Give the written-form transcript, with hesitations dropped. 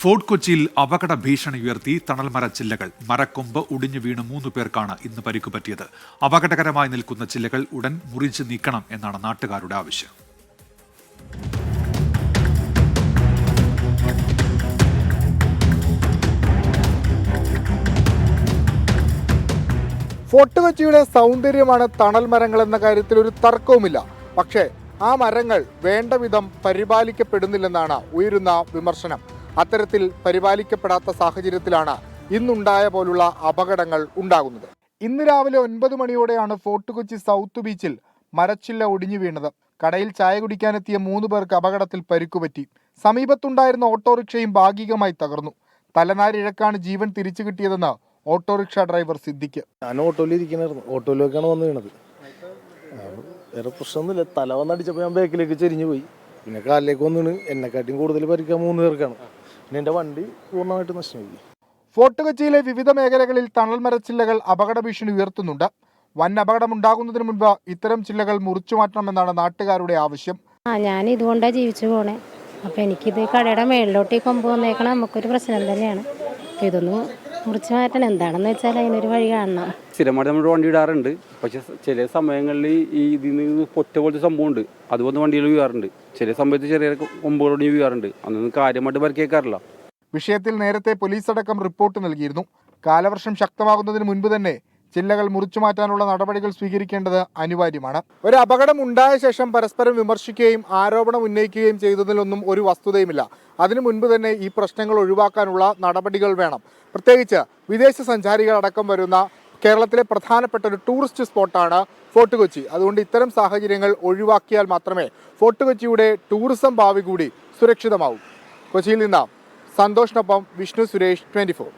Fort കൊച്ചിയിൽ അപകട ഭീഷണി ഉയർത്തി തണൽമര ചില്ലകൾ. മരക്കൊമ്പ് ഒടിഞ്ഞു വീണ് 3 പേർക്കാണ് ഇന്ന് പരിക്കുപറ്റിയത്. അപകടകരമായി നിൽക്കുന്ന ചില്ലകൾ ഉടൻ മുറിച്ച് നീക്കണം എന്നാണ് നാട്ടുകാരുടെ ആവശ്യം. ഫോർട്ട് കൊച്ചിയുടെ സൗന്ദര്യമാണ് തണൽ മരങ്ങൾ എന്ന കാര്യത്തിൽ ഒരു തർക്കവുമില്ല. പക്ഷേ ആ മരങ്ങൾ വേണ്ട വിധം പരിപാലിക്കപ്പെടുന്നില്ലെന്നാണ് ഉയരുന്ന വിമർശനം. അത്തരത്തിൽ പരിപാലിക്കപ്പെടാത്ത സാഹചര്യത്തിലാണ് ഇന്നുണ്ടായ പോലുള്ള അപകടങ്ങൾ ഉണ്ടാകുന്നത്. ഇന്ന് രാവിലെ 9 മണിയോടെയാണ് ഫോർട്ട് കൊച്ചി സൗത്ത് ബീച്ചിൽ മരച്ചില്ല ഒടിഞ്ഞു വീണത്. കടയിൽ ചായ കുടിക്കാനെത്തിയ 3 പേർക്ക് അപകടത്തിൽ പരിക്കുപറ്റി. സമീപത്തുണ്ടായിരുന്ന ഓട്ടോറിക്ഷയും ഭാഗികമായി തകർന്നു. തലനാരിഴക്കാണ് ജീവൻ തിരിച്ചു കിട്ടിയതെന്ന് ഓട്ടോറിക്ഷ ഡ്രൈവർ സിദ്ദിഖ്. ഞാൻ ഓട്ടോയിലിരിക്കണായിരുന്നു. ഓട്ടോയിലേക്കാണ് വന്ന് വീണത്. വേറെ പ്രശ്നമൊന്നുമില്ല. തല വന്നടിച്ചപ്പോൾ ഞാൻ ബാക്കിലേക്ക് ചെരിഞ്ഞു പോയി. പിന്നെ കാലിലേക്ക് വന്നിണ്. എന്നെക്കാട്ടിയും കൂടുതൽ പരിക്കാൻ 3 പേർക്കാണ്. പിന്നെ എൻ്റെ വണ്ടി പൂർണ്ണമായിട്ട് നഷ്ടമായി. ഫോർട്ട് കൊച്ചിയിലെ വിവിധ മേഖലകളിൽ തണൽ മരച്ചില്ലകൾ അപകട ഭീഷണി ഉയർത്തുന്നുണ്ട്. വൻ അപകടമുണ്ടാകുന്നതിന് മുൻപ് ഇത്തരം ചില്ലകൾ മുറിച്ചു മാറ്റണമെന്നാണ് നാട്ടുകാരുടെ ആവശ്യം. ഞാൻ ഇതുകൊണ്ടാണ് ജീവിച്ചു പോണേ. അപ്പം എനിക്കിത് കടയുടെ മേളിലോട്ട് ഈ കൊമ്പ് വന്നേക്കണം നമുക്കൊരു പ്രശ്നം തന്നെയാണ്. ഇതൊന്നും മുറിച്ചു മാറ്റാൻ എന്താണെന്ന് വെച്ചാൽ അതിനൊരു വഴി കാണണം. സ്ഥിരമായിട്ട് നമ്മൾ വണ്ടി ഇടാറുണ്ട്. പക്ഷെ ചില സമയങ്ങളിൽ ഈ ഇതിൽ നിന്ന് പൊറ്റ പോലത്തെ സംഭവമുണ്ട്. അതുപോലെ വണ്ടികൾ വീഴാറുണ്ട്. ചില സമയത്ത് ചെറിയ കൊമ്പുകളോട് വീഴാറുണ്ട്. അതൊന്നും കാര്യമായിട്ട് പരിക്കേക്കാറില്ല. വിഷയത്തിൽ നേരത്തെ പോലീസ് അടക്കം റിപ്പോർട്ട് നൽകിയിരുന്നു. കാലവർഷം ശക്തമാകുന്നതിന് മുൻപ് തന്നെ ചില്ലകൾ മുറിച്ചു മാറ്റാനുള്ള നടപടികൾ സ്വീകരിക്കേണ്ടത് അനിവാര്യമാണ്. ഒരു അപകടം ഉണ്ടായ ശേഷം പരസ്പരം വിമർശിക്കുകയും ആരോപണം ഉന്നയിക്കുകയും ചെയ്തതിലൊന്നും ഒരു വസ്തുതയുമില്ല. അതിനു മുൻപ് തന്നെ ഈ പ്രശ്നങ്ങൾ ഒഴിവാക്കാനുള്ള നടപടികൾ വേണം. പ്രത്യേകിച്ച് വിദേശ സഞ്ചാരികൾ അടക്കം വരുന്ന കേരളത്തിലെ പ്രധാനപ്പെട്ട ഒരു ടൂറിസ്റ്റ് സ്പോട്ടാണ് ഫോർട്ട് കൊച്ചി. അതുകൊണ്ട് ഇത്തരം സാഹചര്യങ്ങൾ ഒഴിവാക്കിയാൽ മാത്രമേ ഫോർട്ട് കൊച്ചിയുടെ ടൂറിസം ഭാവി കൂടി സുരക്ഷിതമാവൂ. കൊച്ചിയിൽ നിന്ന് സന്തോഷിനൊപ്പം വിഷ്ണു സുരേഷ്, 24.